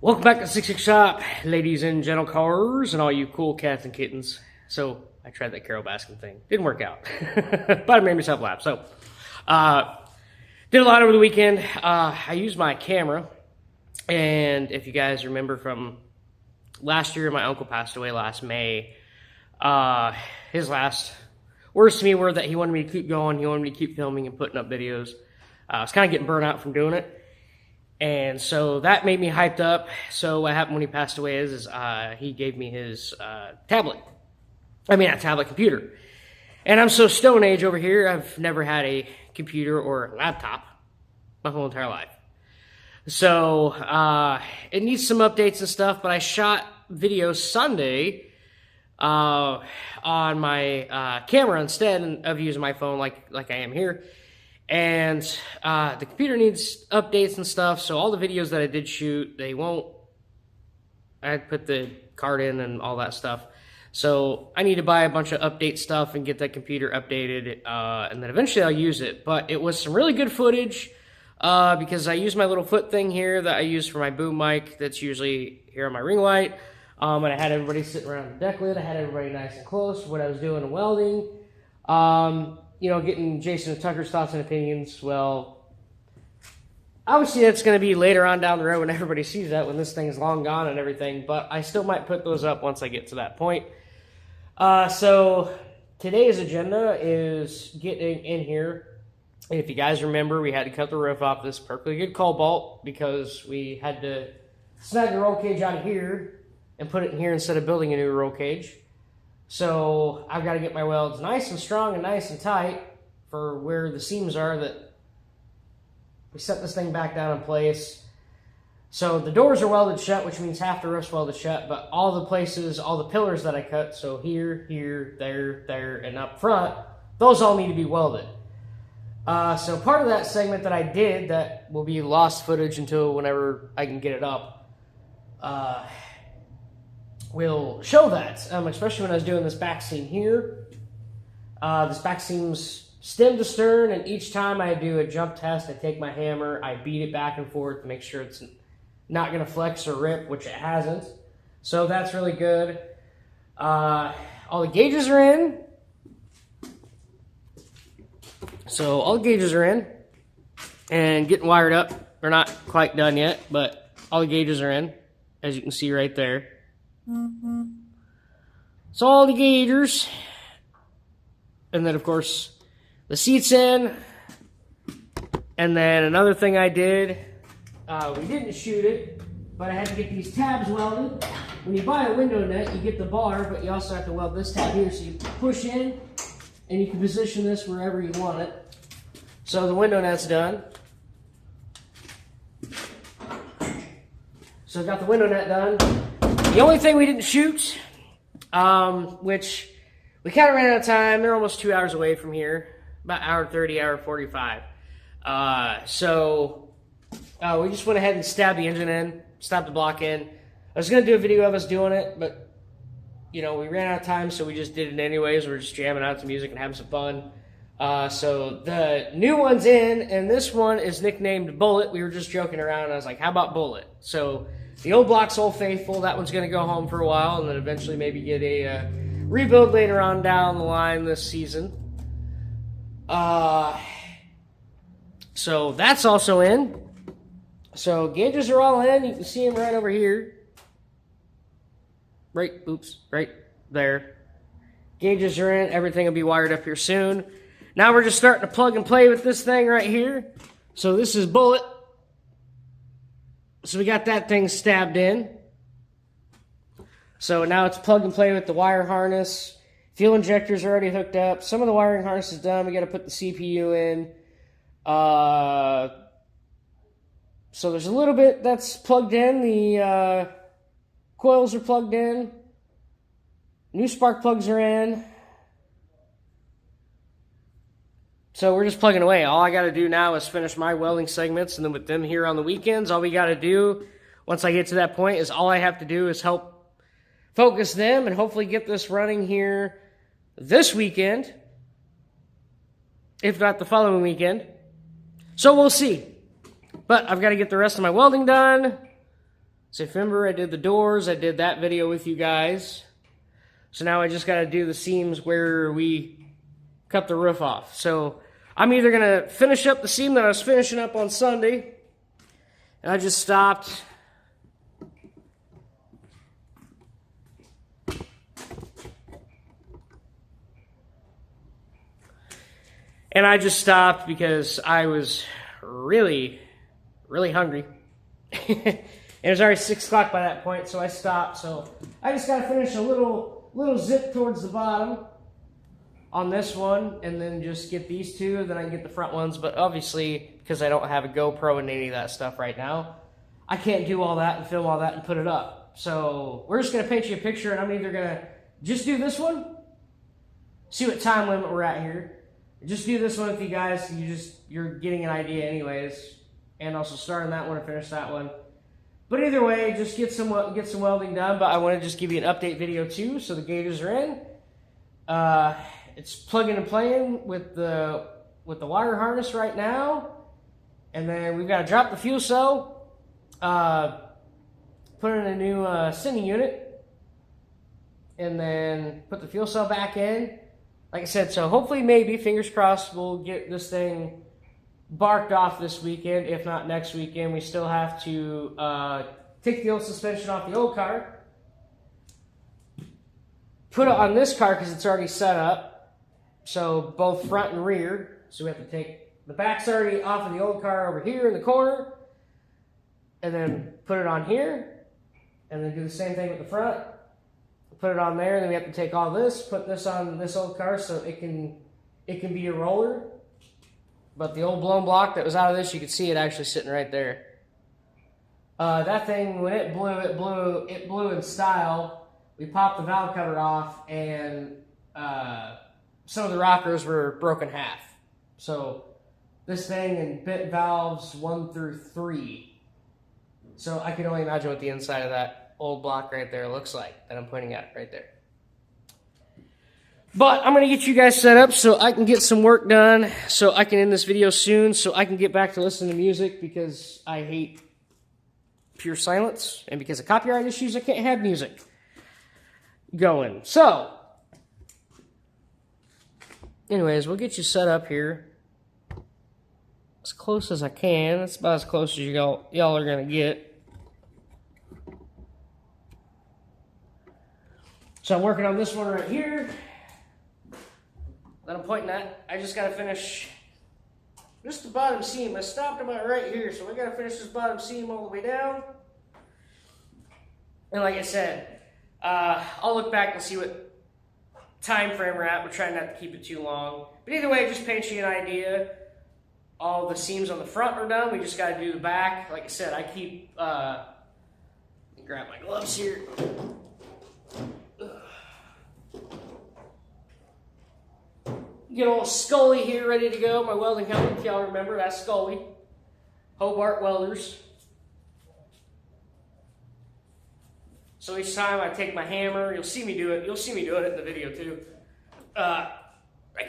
Welcome back to 66 Shop, ladies and gentle cars, and all you cool cats and kittens. So, I tried that Carol Baskin thing. Didn't work out. But I made myself laugh. So, did a lot over the weekend. I used my camera, and if you guys remember from last year, my uncle passed away last May. His last words to me were that he wanted me to keep going, he wanted me to keep filming and putting up videos. I was kind of getting burnt out from doing it. And so that made me hyped up. So what happened when he passed away is he gave me his tablet. I mean, a tablet computer. And I'm so stone age over here, I've never had a computer or a laptop my whole entire life. So it needs some updates and stuff, but I shot video Sunday on my camera instead of using my phone like I am here. And the computer needs updates and stuff, so all the videos that I did shoot, they won't, I put the card in and all that stuff. So I need to buy a bunch of update stuff and get that computer updated, and then eventually I'll use it. But it was some really good footage, because I used my little foot thing here that I use for my boom mic that's usually here on my ring light. And I had everybody sitting around the deck lid. I had everybody nice and close for what I was doing in welding. You know, getting Jason and Tucker's thoughts and opinions. Well, obviously that's going to be later on down the road when everybody sees that, when this thing's long gone and everything, but I still might put those up once I get to that point. So today's agenda is getting in here. And if you guys remember, we had to cut the roof off this perfectly good cobalt because we had to snag the roll cage out of here and put it in here instead of building a new roll cage. So I've got to get my welds nice and strong and nice and tight for where the seams are that we set this thing back down in place. So the doors are welded shut, which means half the roof's welded shut, but all the places, all the pillars that I cut, so here, there, and up front, those all need to be welded. So part of that segment that I did that will be lost footage until whenever I can get it up, will show that, especially when I was doing this back seam here. This back seam's stem to stern, and each time I do a jump test, I take my hammer, I beat it back and forth to make sure it's not going to flex or rip, which it hasn't. So that's really good. All the gauges are in. So all the gauges are in and getting wired up. They're not quite done yet, but all the gauges are in, as you can see right there. So all the gaugers, and then of course the seats in, and then another thing I did, we didn't shoot it, but I had to get these tabs welded. When you buy a window net, you get the bar, but you also have to weld this tab here, so you push in, and you can position this wherever you want it. So the window net's done. So I got the window net done. The only thing we didn't shoot, which we kind of ran out of time. They're almost 2 hours away from here, about hour 30, hour 45. So we just went ahead and stabbed the engine in, stabbed the block in. I was going to do a video of us doing it, but, you know, we ran out of time, so we just did it anyways. We're just jamming out some music and having some fun. So the new one's in, and this one is nicknamed Bullet. We were just joking around, and I was like, how about Bullet? So the old block's Old Faithful. That one's going to go home for a while, and then eventually maybe get a rebuild later on down the line this season. So that's also in. So gauges are all in. You can see them right over here. Right there. Gauges are in. Everything will be wired up here soon. Now we're just starting to plug and play with this thing right here. So this is Bullet. So we got that thing stabbed in. So now it's plug and play with the wire harness. Fuel injectors are already hooked up. Some of the wiring harness is done. We got to put the CPU in. So there's a little bit that's plugged in. The coils are plugged in. New spark plugs are in. So we're just plugging away. All I got to do now is finish my welding segments, and then with them here on the weekends, all we got to do, once I get to that point, is all I have to do is help focus them and hopefully get this running here this weekend, if not the following weekend. So we'll see. But I've got to get the rest of my welding done. So if you remember, I did the doors, I did that video with you guys. So now I just got to do the seams where we cut the roof off. So I'm either going to finish up the seam that I was finishing up on Sunday, and I just stopped. And I just stopped because I was really, really hungry. And it was already 6 o'clock by that point, so I stopped. So I just got to finish a little zip towards the bottom on this one, and then just get these two, then I can get the front ones. But obviously, because I don't have a GoPro and any of that stuff right now, I can't do all that and film all that and put it up. So we're just going to paint you a picture, and I'm either going to just do this one, see what time limit we're at here. Just do this one with you guys, you're getting an idea anyways, and also start on that one and finish that one. But either way, just get some welding done. But I want to just give you an update video too. So the gauges are in. It's plugging and playing with the wire harness right now, and then we've got to drop the fuel cell, put in a new sending unit, and then put the fuel cell back in. Like I said, so hopefully, maybe, fingers crossed, we'll get this thing barked off this weekend. If not next weekend, we still have to take the old suspension off the old car, put it on this car because it's already set up, so both front and rear. So we have to take the back's already off of the old car over here in the corner, and then put it on here, and then do the same thing with the front. Put it on there, and then we have to take all this, put this on this old car so it can be a roller. But the old blown block that was out of this, you can see it actually sitting right there. That thing, when it blew in style. We popped the valve cover off, and some of the rockers were broken half. So this thing and bent valves 1 through 3. So I can only imagine what the inside of that old block right there looks like that I'm pointing at right there. But I'm going to get you guys set up so I can get some work done, so I can end this video soon, so I can get back to listening to music, because I hate pure silence, and because of copyright issues, I can't have music going. So, anyways, we'll get you set up here as close as I can. That's about as close as y'all are going to get. So I'm working on this one right here that I'm pointing at. I just got to finish just the bottom seam. I stopped about right here, so I got to finish this bottom seam all the way down. And like I said, I'll look back and see what time frame we're at. We're trying not to keep it too long. But either way, just paint you an idea. All the seams on the front are done. We just got to do the back. Like I said, I keep, let me grab my gloves here. Get old Scully here ready to go. My welding helmet, if y'all remember, that's Scully. Hobart Welders. So each time I take my hammer, you'll see me do it. You'll see me doing it in the video too. I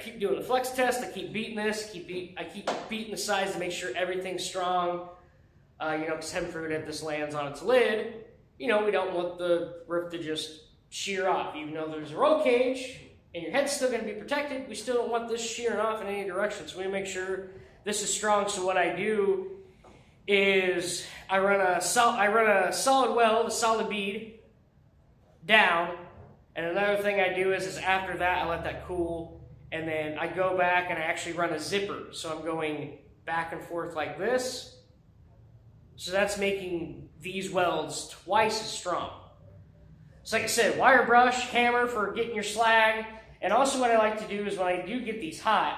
keep doing the flex test. I keep beating this. I keep beating the sides to make sure everything's strong. Because heaven forbid if this lands on its lid, we don't want the roof to just shear off. Even though there's a roll cage and your head's still going to be protected, we still don't want this shearing off in any direction. So we make sure this is strong. So what I do is I run a solid weld, a solid bead down. And another thing I do is after that, I let that cool. And then I go back and I actually run a zipper. So I'm going back and forth like this. So that's making these welds twice as strong. So like I said, wire brush, hammer for getting your slag. And also what I like to do is when I do get these hot,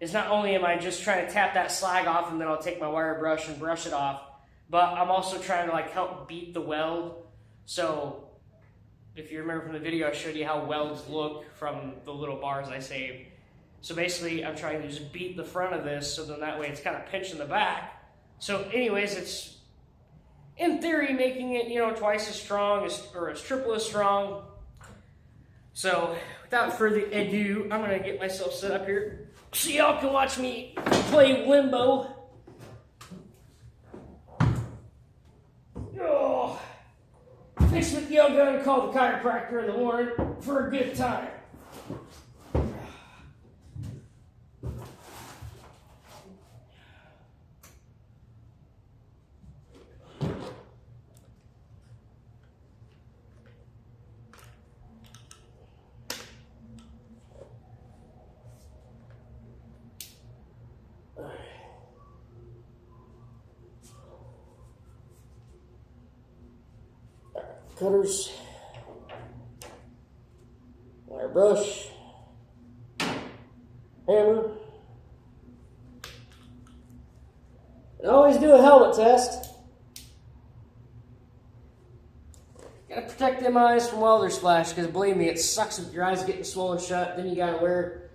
is not only am I just trying to tap that slag off and then I'll take my wire brush and brush it off, but I'm also trying to help beat the weld. So if you remember from the video, I showed you how welds look from the little bars I saved. So basically I'm trying to just beat the front of this, so then that way it's kind of pinching the back. So anyways, it's in theory making it, twice as strong or as triple as strong. So without further ado, I'm going to get myself set up here so y'all can watch me play limbo. Oh. fix with yoga and call the chiropractor in the morning for a good time. Cutters, wire brush, hammer, and always do a helmet test. Gotta protect them eyes from welder splash, because believe me, it sucks if your eyes getting swollen shut. Then you gotta wear,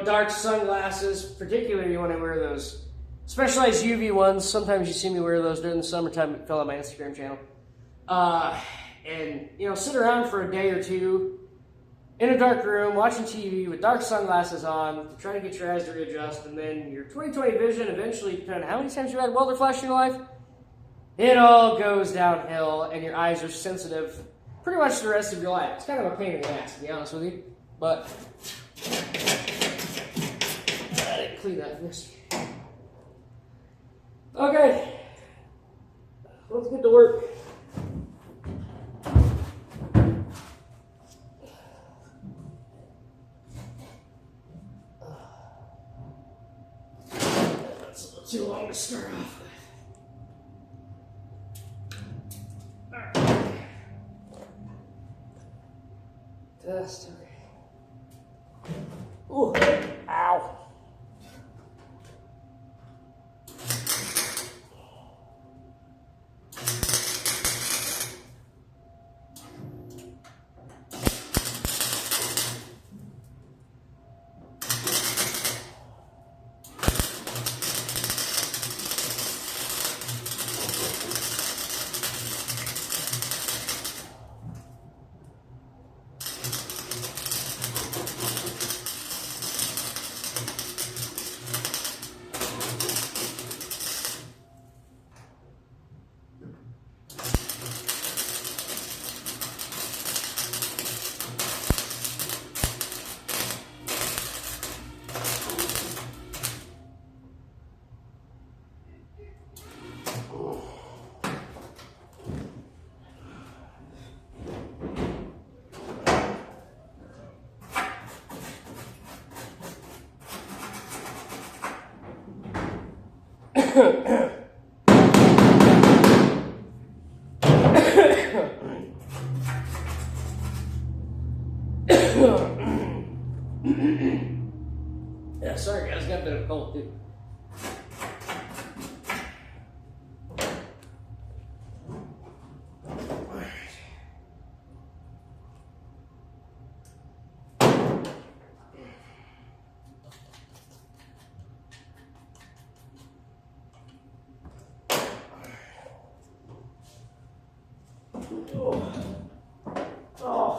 dark sunglasses, particularly when I wear those specialized UV ones. Sometimes you see me wear those during the summertime. It fell on my Instagram channel. And sit around for a day or two in a dark room watching TV with dark sunglasses on, trying to get your eyes to readjust, and then your 20/20 vision eventually, depending on how many times you had welder flash in your life, it all goes downhill, and your eyes are sensitive pretty much the rest of your life. It's kind of a pain in the ass, to be honest with you, but I didn't clean that this. Okay, let's get to work. Too long to start off with. Alright. Test, okay. Ooh, ow. Yeah, sorry guys, got a bit of a cold too. Ow.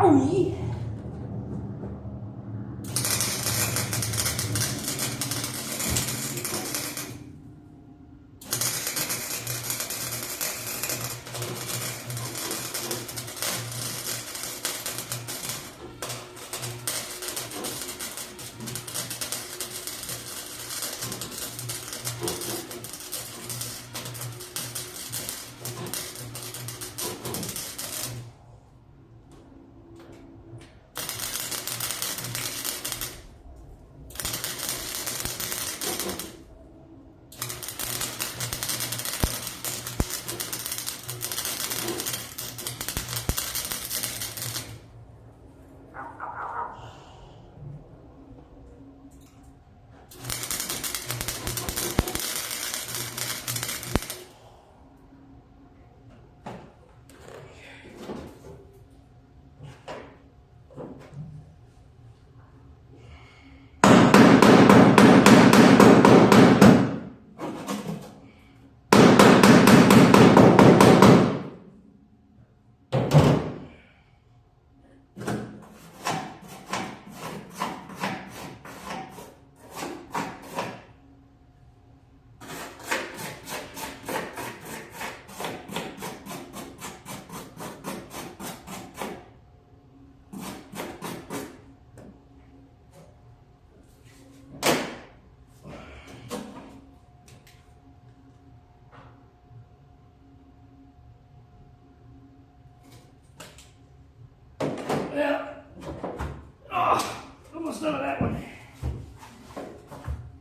Owie! Yeah. Oh, almost done with that one.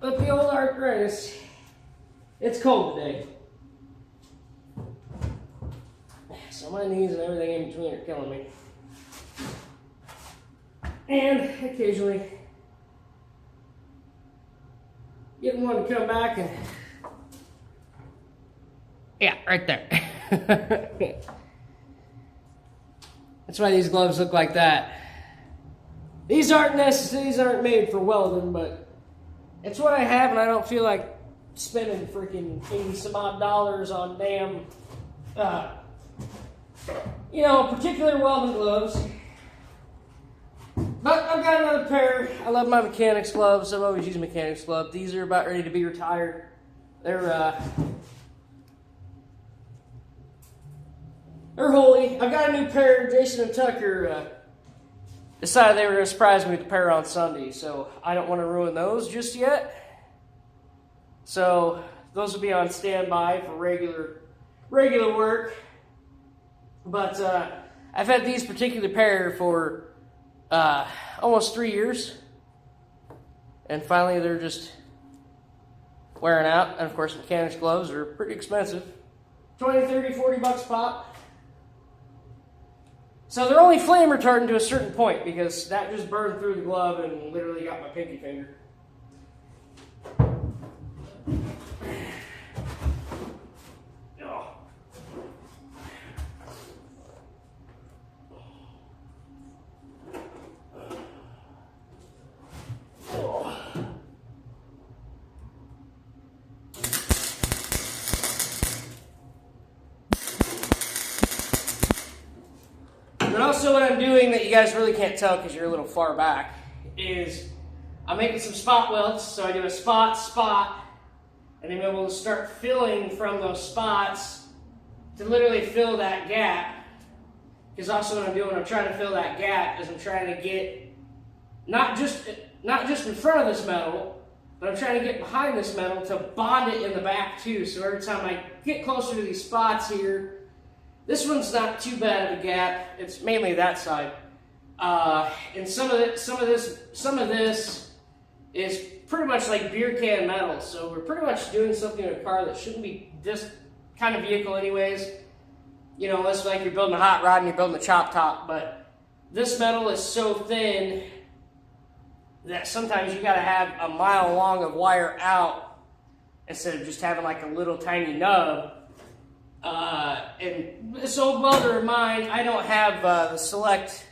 But the old arthritis, it's cold today. So my knees and everything in between are killing me. And occasionally, getting one to come back and, yeah, right there. That's why these gloves look like that. These aren't made for welding, but it's what I have, and I don't feel like spending freaking 80 some odd dollars on damn, particular welding gloves. But I've got another pair. I love my mechanics gloves. I've always used mechanics gloves. These are about ready to be retired. They're holy. I've got a new pair. Jason and Tucker decided they were going to surprise me with a pair on Sunday, so I don't want to ruin those just yet. So those will be on standby for regular work. But I've had these particular pair for almost 3 years, and finally they're just wearing out. And of course, mechanics gloves are pretty expensive, 20, 30, 40 bucks a pop. So they're only flame retardant to a certain point, because that just burned through the glove and literally got my pinky finger. But also what I'm doing that you guys really can't tell because you're a little far back is I'm making some spot welds. So I do a spot, and I'm able to start filling from those spots to literally fill that gap. Because also what I'm doing, I'm trying to fill that gap is I'm trying to get not just in front of this metal, but I'm trying to get behind this metal to bond it in the back too. So every time I get closer to these spots here, this one's not too bad of a gap. It's mainly that side. And some of this is pretty much like beer can metal. So we're pretty much doing something in a car that shouldn't be this kind of vehicle anyways. Unless like you're building a hot rod and you're building a chop top. But this metal is so thin that sometimes you gotta have a mile long of wire out instead of just having like a little tiny nub. And this old welder of mine, I don't have the select,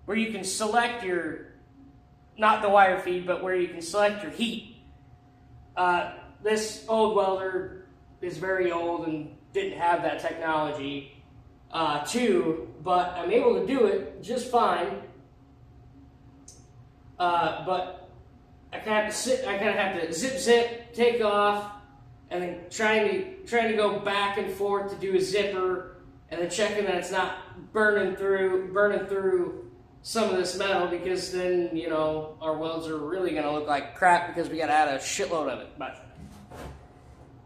where you can select your, not the wire feed, but where you can select your heat. This old welder is very old and didn't have that technology too, but I'm able to do it just fine. But I kind of have to zip, take off, and then trying to go back and forth to do a zipper, and then checking that it's not burning through some of this metal, because then our welds are really going to look like crap because we got to add a shitload of it. But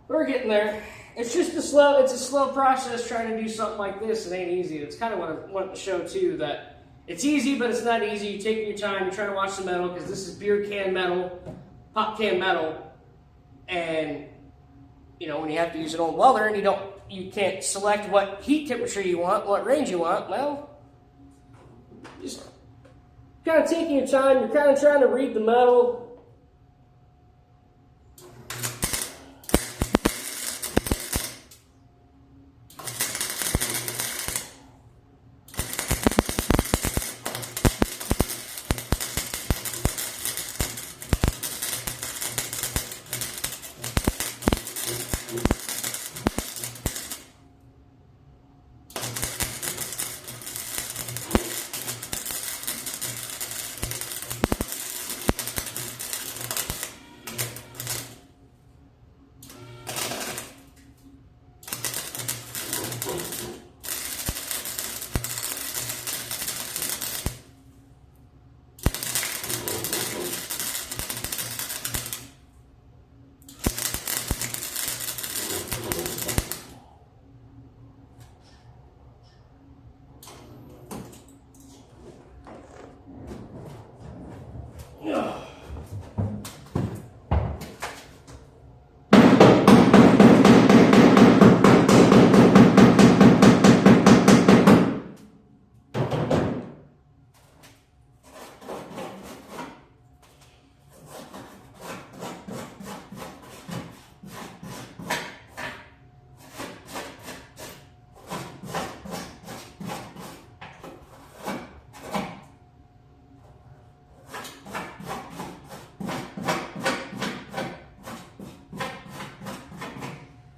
we're getting there. It's just a slow process trying to do something like this. It ain't easy. It's kind of what I want to show too, that it's easy, but it's not easy. You take your time. You're trying to watch the metal, because this is beer can metal, pop can metal, and when you have to use an old welder and you can't select what heat temperature you want, what range you want, well, just kind of taking your time. You're kind of trying to read the metal.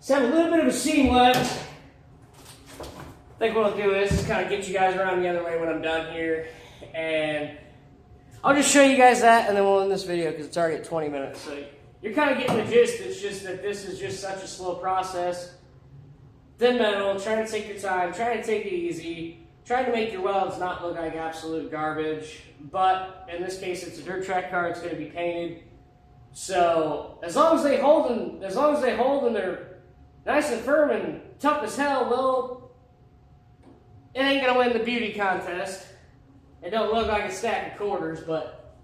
Let's have a little bit of a seam left. I think what I'll do is kind of get you guys around the other way when I'm done here. And I'll just show you guys that, and then we'll end this video because it's already at 20 minutes. So you're kind of getting the gist. It's just that this is just such a slow process. Thin metal, trying to take your time, trying to take it easy, trying to make your welds not look like absolute garbage. But in this case, it's a dirt track car. It's going to be painted. So as long as they hold and they're nice and firm and tough as hell, well, it ain't going to win the beauty contest. It don't look like a stack of quarters, but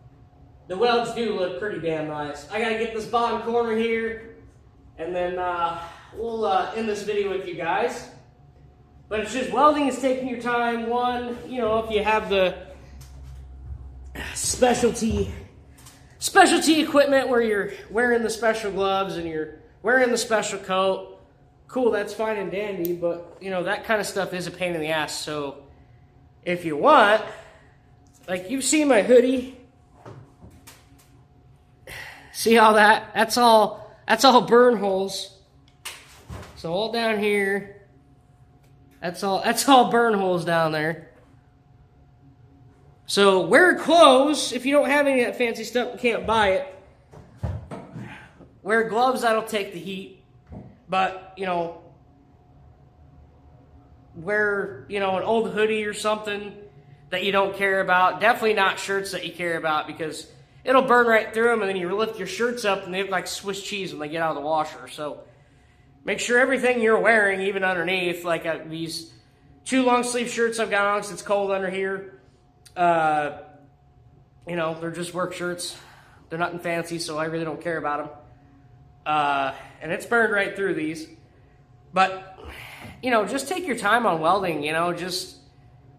the welds do look pretty damn nice. I got to get this bottom corner here, and then we'll end this video with you guys. But it's just welding is taking your time. One, you know, if you have the specialty equipment where you're wearing the special gloves and you're wearing the special coat, cool, that's fine and dandy, but, you know, that kind of stuff is a pain in the ass. So if you want, like you've seen my hoodie, see all that? That's all burn holes. So all down here, that's all burn holes down there. So wear clothes. If you don't have any of that fancy stuff and can't buy it, wear gloves. That'll take the heat. But, you know, wear, you know, an old hoodie or something that you don't care about. Definitely not shirts that you care about, because it'll burn right through them, and then you lift your shirts up and they look like Swiss cheese when they get out of the washer. So make sure everything you're wearing, even underneath, like these 2 long sleeve shirts I've got on because it's cold under here, you know, they're just work shirts. They're nothing fancy, so I really don't care about them. And it's burned right through these. But, you know, just take your time on welding, you know, just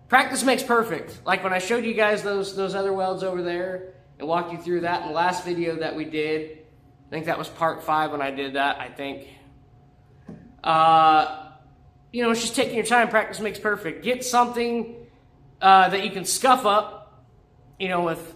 practice makes perfect. Like when I showed you guys those other welds over there and walked you through that in the last video that we did. I think that was part 5 when I did that, I think. You know, it's just taking your time. Practice makes perfect. Get something that you can scuff up, you know, with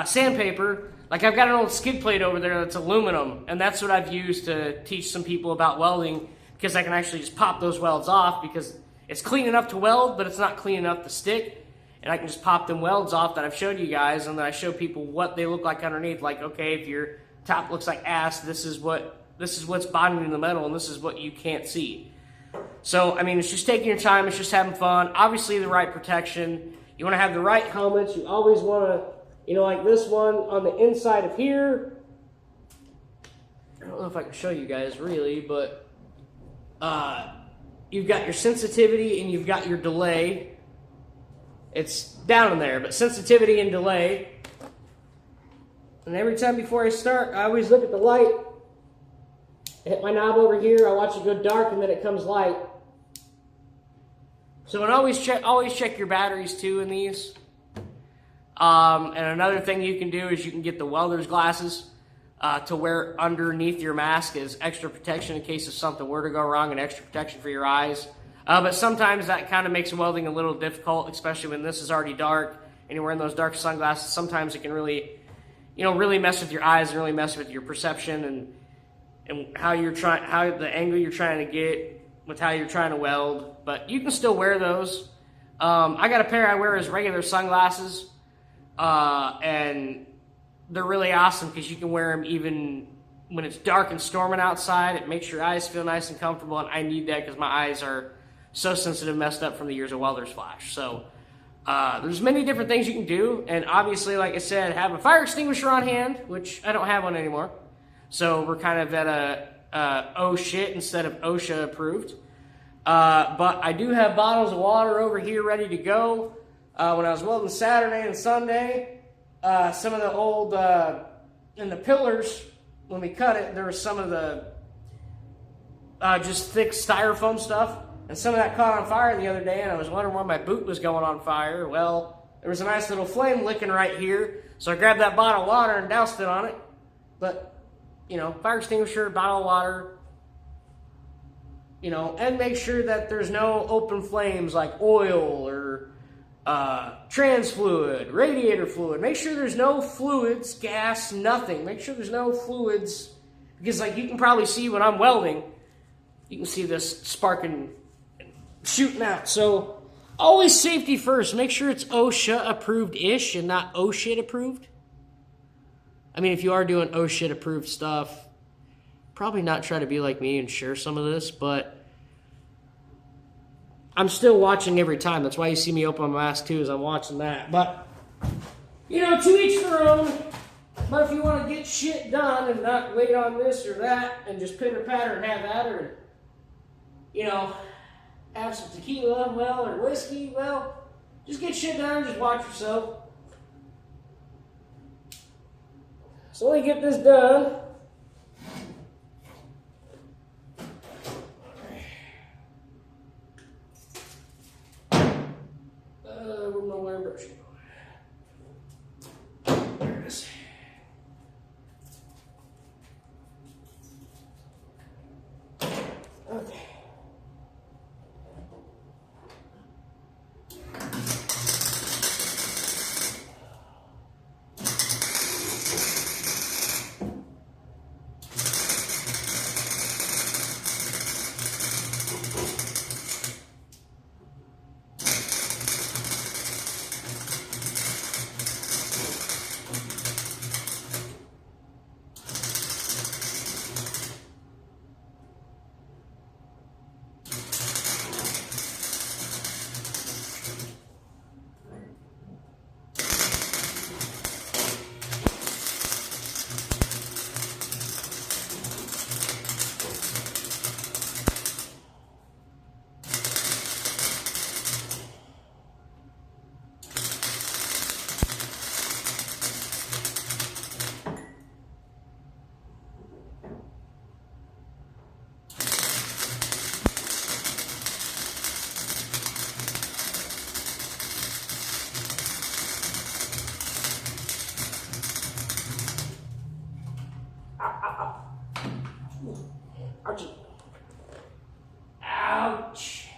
sandpaper. Like I've got an old skid plate over there that's aluminum, and that's what I've used to teach some people about welding, because I can actually just pop those welds off because it's clean enough to weld, but it's not clean enough to stick. And I can just pop them welds off that I've showed you guys, and then I show people what they look like underneath. Like, okay, if your top looks like ass, this is what's bonding the metal, and this is what you can't see. So, I mean, it's just taking your time. It's just having fun. Obviously, the right protection. You want to have the right helmets. You always want to, you know, like this one on the inside of here. I don't know if I can show you guys really, but you've got your sensitivity and you've got your delay. It's down in there, but sensitivity and delay. And every time before I start, I always look at the light. I hit my knob over here. I watch it go dark, and then it comes light. So, and always check your batteries too in these. And another thing you can do is you can get the welder's glasses to wear underneath your mask as extra protection in case if something were to go wrong, and extra protection for your eyes. But sometimes that kind of makes welding a little difficult, especially when this is already dark and you're wearing those dark sunglasses. Sometimes it can really, you know, really mess with your eyes and really mess with your perception and how the angle you're trying to get with how you're trying to weld. But you can still wear those. I got a pair I wear as regular sunglasses. And they're really awesome because you can wear them even when it's dark and storming outside. It makes your eyes feel nice and comfortable, and I need that because my eyes are so sensitive, messed up from the years of welder's flash. So there's many different things you can do, and obviously, like I said, have a fire extinguisher on hand, which I don't have one anymore. So we're kind of at a oh shit instead of OSHA approved. But I do have bottles of water over here ready to go. When I was welding Saturday and Sunday, some of the old, in the pillars, when we cut it, there was some of the just thick styrofoam stuff, and some of that caught on fire the other day, and I was wondering why my boot was going on fire. Well, there was a nice little flame licking right here, so I grabbed that bottle of water and doused it on it. But, you know, fire extinguisher, bottle of water, you know, and make sure that there's no open flames like oil or trans fluid, radiator fluid. Make sure there's no fluids, gas, nothing. Make sure there's no fluids, because like you can probably see when I'm welding, you can see this sparking, shooting out. So always safety first. Make sure it's OSHA approved-ish and not oh shit approved. I mean, if you are doing oh shit approved stuff, probably not try to be like me and share some of this, but I'm still watching every time. That's why you see me open my mask too, is I'm watching that. But, you know, to each their own. But if you want to get shit done and not wait on this or that and just pitter patter and have at her and, you know, have some tequila, well, or whiskey, well, just get shit done and just watch yourself. So let me get this done. Where's my wire brush? There it is. Okay. Ouch.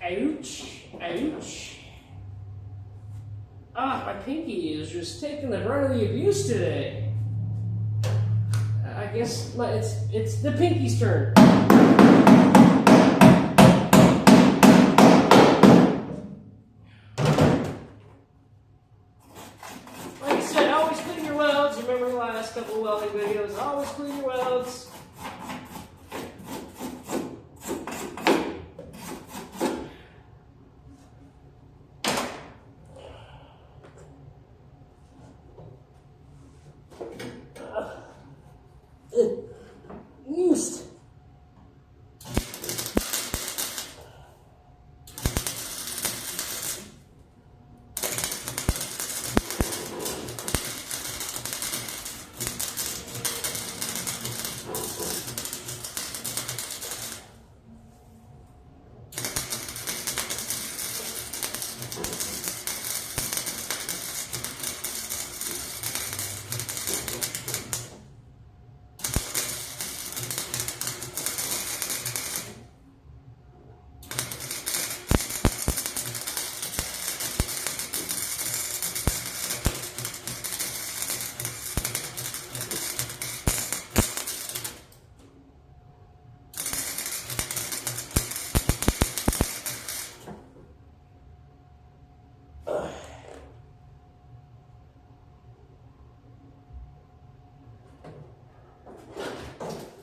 Ouch. Ouch. Ah, my pinky is just taking the brunt of the abuse today. I guess it's the pinky's turn. Like I said, always clean your welds. You remember the last couple of welding videos. Always clean your welds. Used.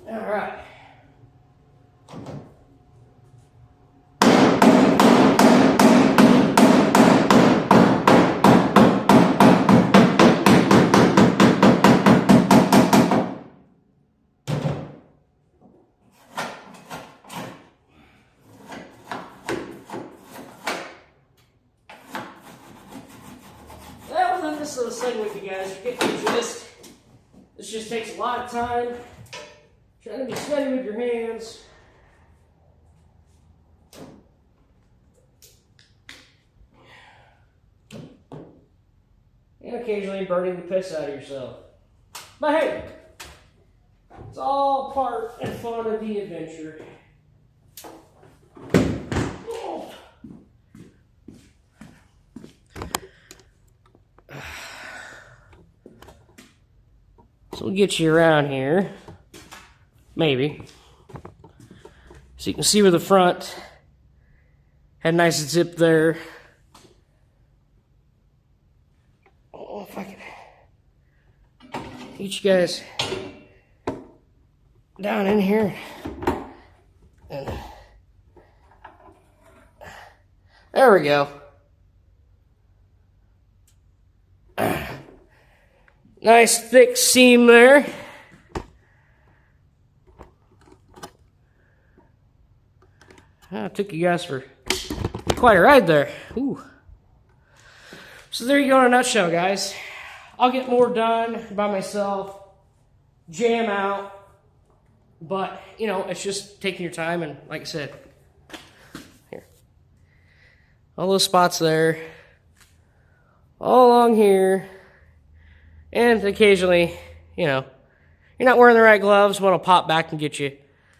All right. Well, then this little segment, you guys, you're getting the gist. This just takes a lot of time. Trying to be steady with your hands. And occasionally burning the piss out of yourself. But hey, it's all part and fun of the adventure. Oh. So we'll get you around here. Maybe. So you can see where the front had a nice zip there. Oh, if I can get you guys down in here. And there we go. Nice thick seam there. I took you guys for quite a ride there. Ooh. So there you go in a nutshell, guys. I'll get more done by myself, jam out, but, you know, it's just taking your time, and like I said, here. All those spots there, all along here, and occasionally, you know, you're not wearing the right gloves, one will pop back and get you.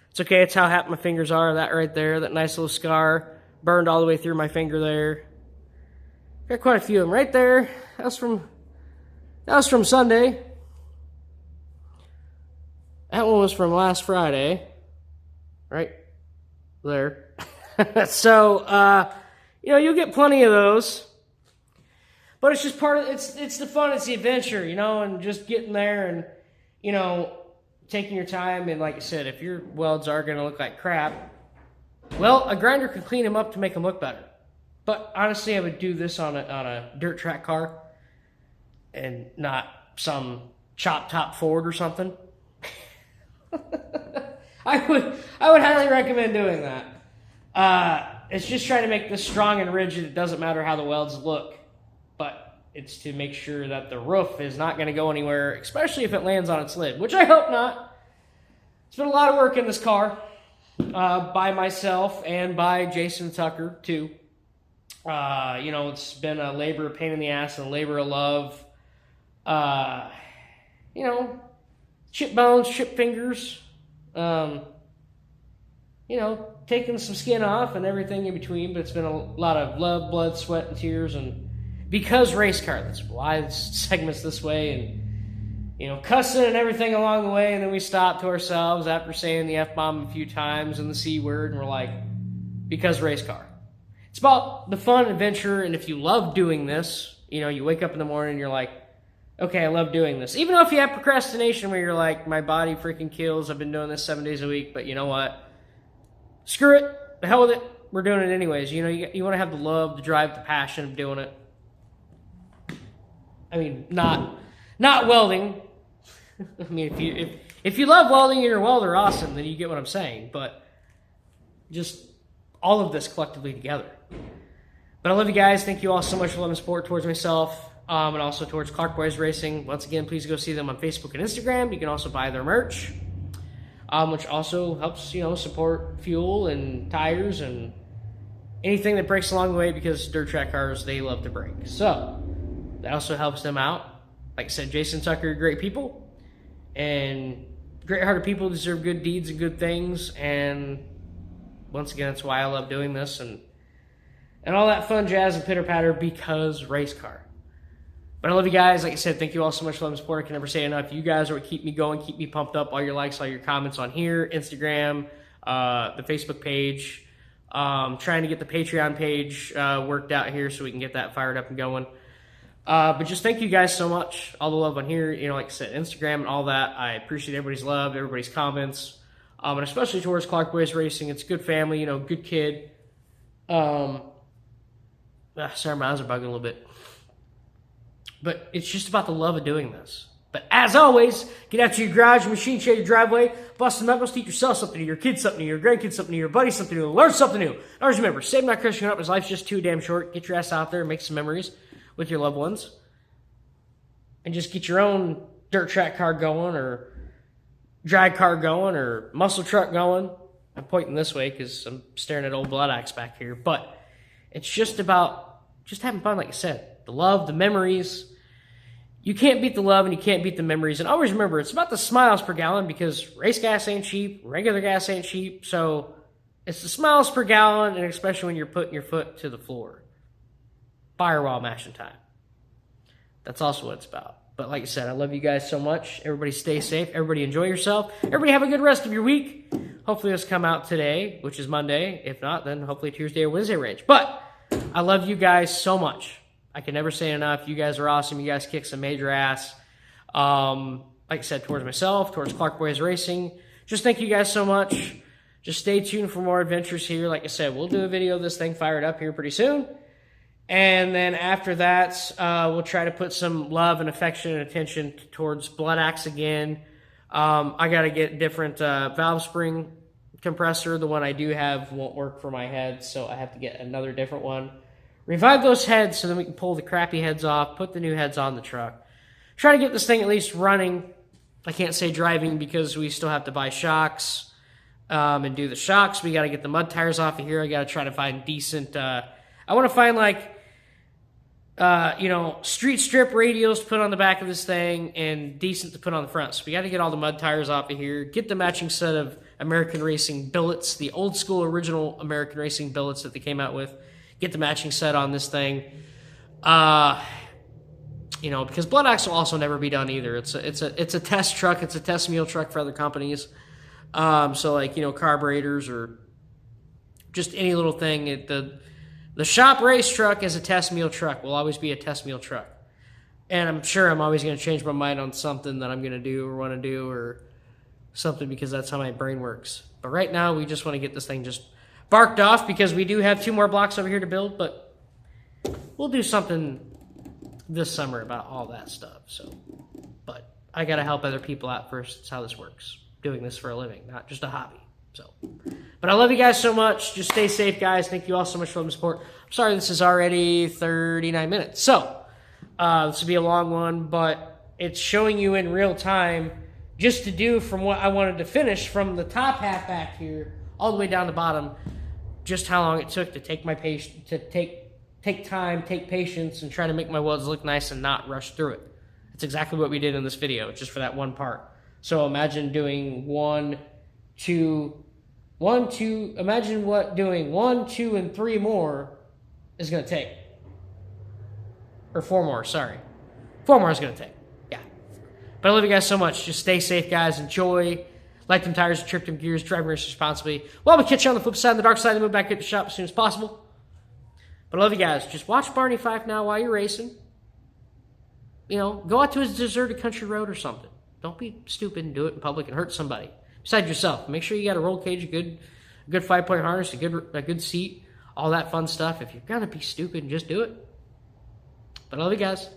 It's okay, it's how happy my fingers are. That right there, that nice little scar, burned all the way through my finger there. Got quite a few of them right there. That was from Sunday. That one was from last Friday. Right there. So, you know, you'll get plenty of those. But it's just part of, it's the fun, it's the adventure, you know, and just getting there and, you know, taking your time. And like I said, if your welds are going to look like crap, well, a grinder can clean them up to make them look better. But honestly, I would do this on a dirt track car and not some chop top Ford or something. I would highly recommend doing that. It's just trying to make this strong and rigid. It doesn't matter how the welds look, but it's to make sure that the roof is not going to go anywhere, especially if it lands on its lid, which I hope not. It's been a lot of work in this car by myself and by Jason Tucker too. You know, it's been a labor of pain in the ass and a labor of love. You know, chip bones, chip fingers, you know, taking some skin off and everything in between, but it's been a lot of love, blood, sweat, and tears. And because Racecar, that's why this segment's this way, and, you know, cussing and everything along the way, and then we stop to ourselves after saying the F-bomb a few times and the C word, and we're like, because Racecar. It's about the fun, adventure, and if you love doing this, you know, you wake up in the morning and you're like, okay, I love doing this. Even though if you have procrastination where you're like, my body freaking kills, I've been doing this 7 days a week, but you know what? Screw it. The hell with it. We're doing it anyways. You know, you want to have the love, the drive, the passion of doing it. I mean, not welding. I mean, if you love welding and you're a welder, awesome, then you get what I'm saying. But just all of this collectively together. But I love you guys. Thank you all so much for loving support towards myself. And also towards Clark Boys Racing. Once again, please go see them on Facebook and Instagram. You can also buy their merch, which also helps, you know, support fuel and tires and anything that breaks along the way, because dirt track cars, they love to break. So that also helps them out. Like I said, Jason Tucker, great people, and great-hearted people deserve good deeds and good things. And once again, that's why I love doing this and all that fun jazz and pitter-patter, because Racecar. But I love you guys. Like I said, thank you all so much for loving support. I can never say enough. You guys are what keep me going, keep me pumped up. All your likes, all your comments on here, Instagram, the Facebook page. Trying to get the Patreon page worked out here so we can get that fired up and going. But just thank you guys so much. All the love on here, you know, like I said, Instagram and all that. I appreciate everybody's love, everybody's comments, and especially towards Clark Boys Racing. It's a good family, you know, good kid. Sorry, my eyes are bugging a little bit. But it's just about the love of doing this. But as always, get out to your garage, your machine shed, your driveway, bust some knuckles, teach yourself something new, your kids something new, your grandkids something new, your buddies something new, learn something new. Always remember, save not crushing up, because life's just too damn short. Get your ass out there and make some memories with your loved ones. And just get your own dirt track car going, or drag car going, or muscle truck going. I'm pointing this way because I'm staring at old Blood Axe back here. But it's just about just having fun, like I said. The love, the memories. You can't beat the love and you can't beat the memories. And always remember, it's about the smiles per gallon, because race gas ain't cheap, regular gas ain't cheap. So it's the smiles per gallon, and especially when you're putting your foot to the floor. Firewall mashing time. That's also what it's about. But like I said, I love you guys so much. Everybody stay safe. Everybody enjoy yourself. Everybody have a good rest of your week. Hopefully this come out today, which is Monday. If not, then hopefully Tuesday or Wednesday range. But I love you guys so much. I can never say enough. You guys are awesome. You guys kick some major ass. Like I said, towards myself, towards Clark Boys Racing. Just thank you guys so much. Just stay tuned for more adventures here. Like I said, we'll do a video of this thing fired up here pretty soon. And then after that, we'll try to put some love and affection and attention towards Blood Axe again. I got to get different valve spring compressor. The one I do have won't work for my head, so I have to get another different one. Revive those heads so then we can pull the crappy heads off, put the new heads on the truck. Try to get this thing at least running. I can't say driving because we still have to buy shocks and do the shocks. We got to get the mud tires off of here. I got to try to find decent... I want to find like... street strip radials to put on the back of this thing and decent to put on the front. So we got to get all the mud tires off of here, get the matching set of American Racing billets, the old school original American Racing billets that they came out with, get the matching set on this thing. Because Blood Axe will also never be done either. It's a test truck. It's a test meal truck for other companies. So like, carburetors or just any little thing. The shop race truck is a test meal truck. Will always be a test meal truck. And I'm sure I'm always going to change my mind on something that I'm going to do or want to do or something because that's how my brain works. But right now, we just want to get this thing just barked off because we do have 2 more blocks over here to build, but we'll do something this summer about all that stuff. But I got to help other people out first. That's how this works. Doing this for a living, not just a hobby. But I love you guys so much. Just stay safe, guys. Thank you all so much for the support. I'm sorry this is already 39 minutes. So, this will be a long one, but it's showing you in real time just to do from what I wanted to finish from the top half back here all the way down the bottom, just how long it took to take my patience, to take time, take patience, and try to make my welds look nice and not rush through it. That's exactly what we did in this video, just for that one part. So imagine doing 1, 2, imagine what doing 1, 2, and 3 more is going to take. Or 4 more, sorry. 4 more is going to take, yeah. But I love you guys so much. Just stay safe, guys. Enjoy. Light them tires, trip them gears, drive race responsibly. Well, we'll catch you on the flip side, on the dark side, and move back to the shop as soon as possible. But I love you guys. Just watch Barney Fife now while you're racing. Go out to a deserted country road or something. Don't be stupid and do it in public and hurt somebody. Besides yourself, make sure you got a roll cage, a good 5-point harness, a good seat, all that fun stuff. If you're gonna be stupid, just do it. But I love you guys.